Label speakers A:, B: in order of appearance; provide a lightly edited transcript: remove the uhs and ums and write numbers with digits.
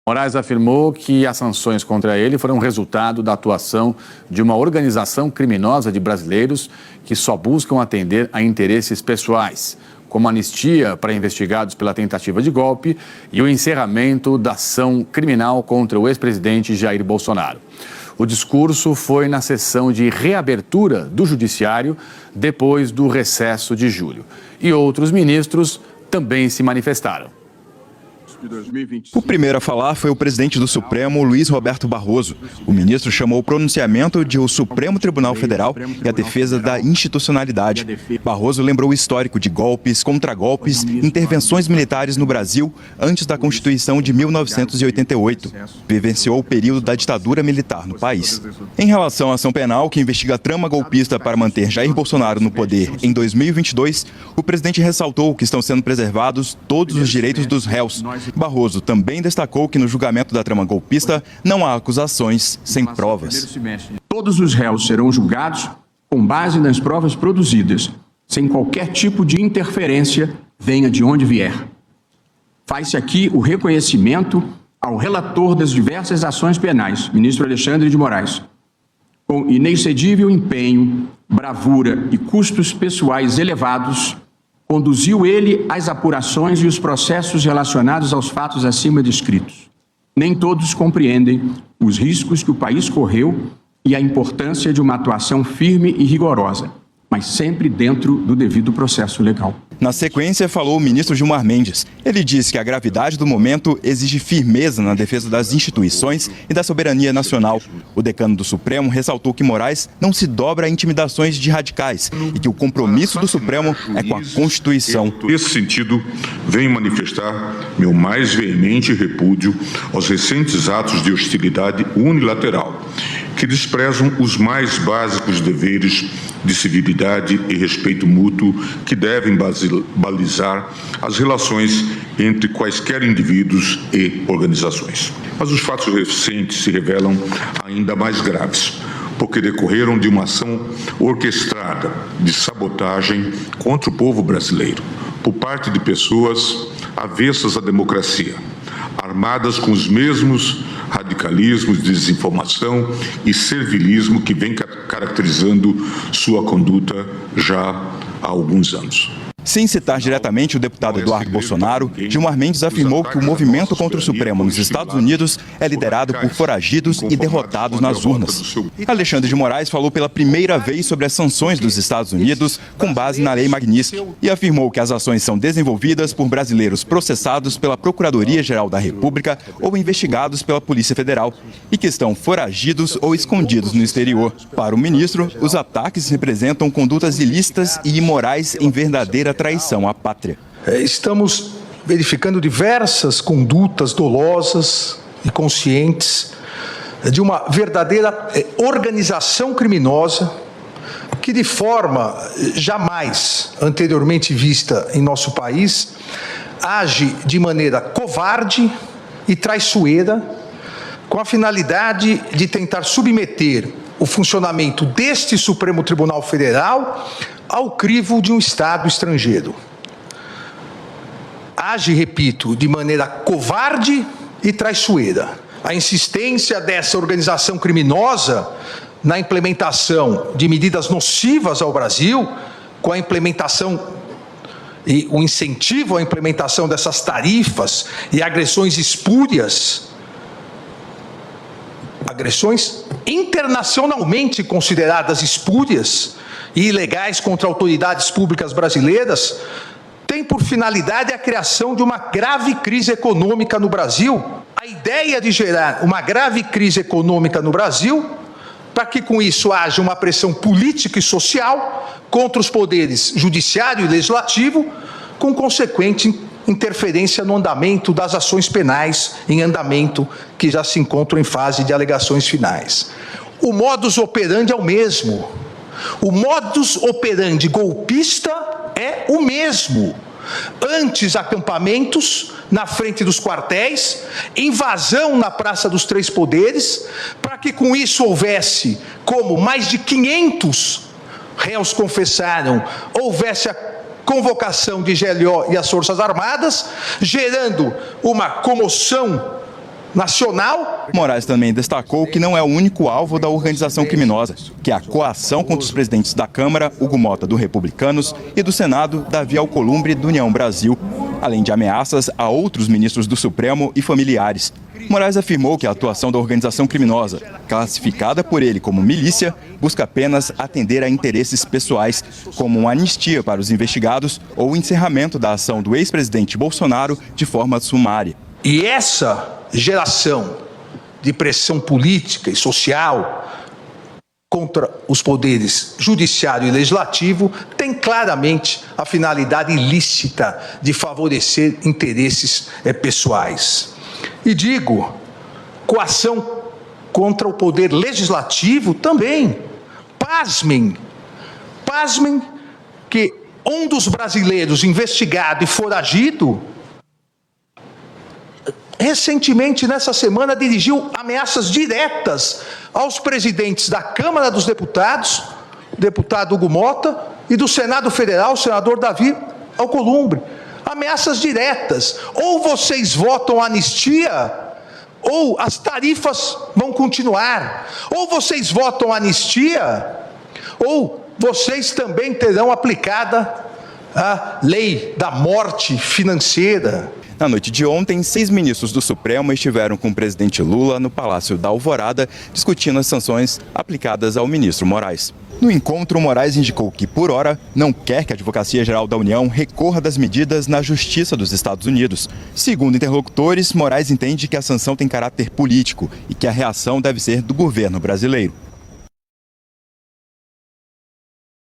A: Moraes afirmou que as sanções contra ele foram resultado da atuação de uma organização criminosa de brasileiros que só buscam atender a interesses pessoais, como anistia para investigados pela tentativa de golpe e o encerramento da ação criminal contra o ex-presidente Jair Bolsonaro. O discurso foi na sessão de reabertura do Judiciário depois do recesso de julho. E outros ministros também se manifestaram.
B: O primeiro a falar foi o presidente do Supremo, Luiz Roberto Barroso. O ministro chamou o pronunciamento de o Supremo Tribunal Federal e a defesa da institucionalidade. Barroso lembrou o histórico de golpes, contragolpes, intervenções militares no Brasil antes da Constituição de 1988. Vivenciou o período da ditadura militar no país. Em relação à ação penal que investiga a trama golpista para manter Jair Bolsonaro no poder em 2022, o presidente ressaltou que estão sendo preservados todos os direitos dos réus. Barroso também destacou que no julgamento da trama golpista não há acusações sem provas.
C: Todos os réus serão julgados com base nas provas produzidas, sem qualquer tipo de interferência, venha de onde vier. Faz-se aqui o reconhecimento ao relator das diversas ações penais, ministro Alexandre de Moraes, com inexcedível empenho, bravura e custos pessoais elevados, conduziu ele as apurações e os processos relacionados aos fatos acima descritos. Nem todos compreendem os riscos que o país correu e a importância de uma atuação firme e rigorosa, mas sempre dentro do devido processo legal.
B: Na sequência, falou o ministro Gilmar Mendes. Ele disse que a gravidade do momento exige firmeza na defesa das instituições e da soberania nacional. O decano do Supremo ressaltou que Moraes não se dobra a intimidações de radicais e que o compromisso do Supremo é com a Constituição.
D: Nesse sentido, venho manifestar meu mais veemente repúdio aos recentes atos de hostilidade unilateral, que desprezam os mais básicos deveres de civilidade e respeito mútuo que devem balizar as relações entre quaisquer indivíduos e organizações. Mas os fatos recentes se revelam ainda mais graves, porque decorreram de uma ação orquestrada de sabotagem contra o povo brasileiro, por parte de pessoas avessas à democracia, armadas com os mesmos radicalismos, desinformação e servilismo que vem caracterizando sua conduta já há alguns anos.
B: Sem citar diretamente o deputado Eduardo Bolsonaro, Gilmar Mendes afirmou que o movimento contra o Supremo nos Estados Unidos é liderado por foragidos e derrotados nas urnas. Alexandre de Moraes falou pela primeira vez sobre as sanções dos Estados Unidos com base na Lei Magnitsky e afirmou que as ações são desenvolvidas por brasileiros processados pela Procuradoria-Geral da República ou investigados pela Polícia Federal e que estão foragidos ou escondidos no exterior. Para o ministro, os ataques representam condutas ilícitas e imorais em verdadeira traição à pátria.
E: Estamos verificando diversas condutas dolosas e conscientes de uma verdadeira organização criminosa que, de forma jamais anteriormente vista em nosso país, age de maneira covarde e traiçoeira com a finalidade de tentar submeter o funcionamento deste Supremo Tribunal Federal ao crivo de um Estado estrangeiro. Age, repito, de maneira covarde e traiçoeira. A insistência dessa organização criminosa na implementação de medidas nocivas ao Brasil, com a implementação e o incentivo à implementação dessas tarifas e agressões espúrias, agressões internacionalmente consideradas espúrias e ilegais contra autoridades públicas brasileiras, tem por finalidade a criação de uma grave crise econômica no Brasil. A ideia de gerar uma grave crise econômica no Brasil, para que com isso haja uma pressão política e social contra os poderes judiciário e legislativo, com consequente interferência no andamento das ações penais em andamento que já se encontram em fase de alegações finais. O modus operandi é o mesmo. O modus operandi golpista é o mesmo. Antes, acampamentos na frente dos quartéis, invasão na Praça dos Três Poderes, para que com isso houvesse, como mais de 500 réus confessaram, houvesse a convocação de GLO e as Forças Armadas, gerando uma comoção nacional.
B: Moraes também destacou que não é o único alvo da organização criminosa, que é a coação contra os presidentes da Câmara, Hugo Mota, do Republicanos, e do Senado, Davi Alcolumbre, do União Brasil, além de ameaças a outros ministros do Supremo e familiares. Moraes afirmou que a atuação da organização criminosa, classificada por ele como milícia, busca apenas atender a interesses pessoais, como uma anistia para os investigados ou o encerramento da ação do ex-presidente Bolsonaro de forma sumária.
E: E essa geração de pressão política e social contra os poderes judiciário e legislativo tem claramente a finalidade ilícita de favorecer interesses pessoais. E digo, coação contra o poder legislativo também. Pasmem que um dos brasileiros investigado e foragido recentemente, nessa semana, dirigiu ameaças diretas aos presidentes da Câmara dos Deputados, o deputado Hugo Mota, e do Senado Federal, o senador Davi Alcolumbre. Ameaças diretas. Ou vocês votam anistia, ou as tarifas vão continuar. Ou vocês votam anistia, ou vocês também terão aplicada a lei da morte financeira.
B: Na noite de ontem, 6 ministros do Supremo estiveram com o presidente Lula no Palácio da Alvorada, discutindo as sanções aplicadas ao ministro Moraes. No encontro, Moraes indicou que, por hora, não quer que a Advocacia Geral da União recorra das medidas na Justiça dos Estados Unidos. Segundo interlocutores, Moraes entende que a sanção tem caráter político e que a reação deve ser do governo brasileiro.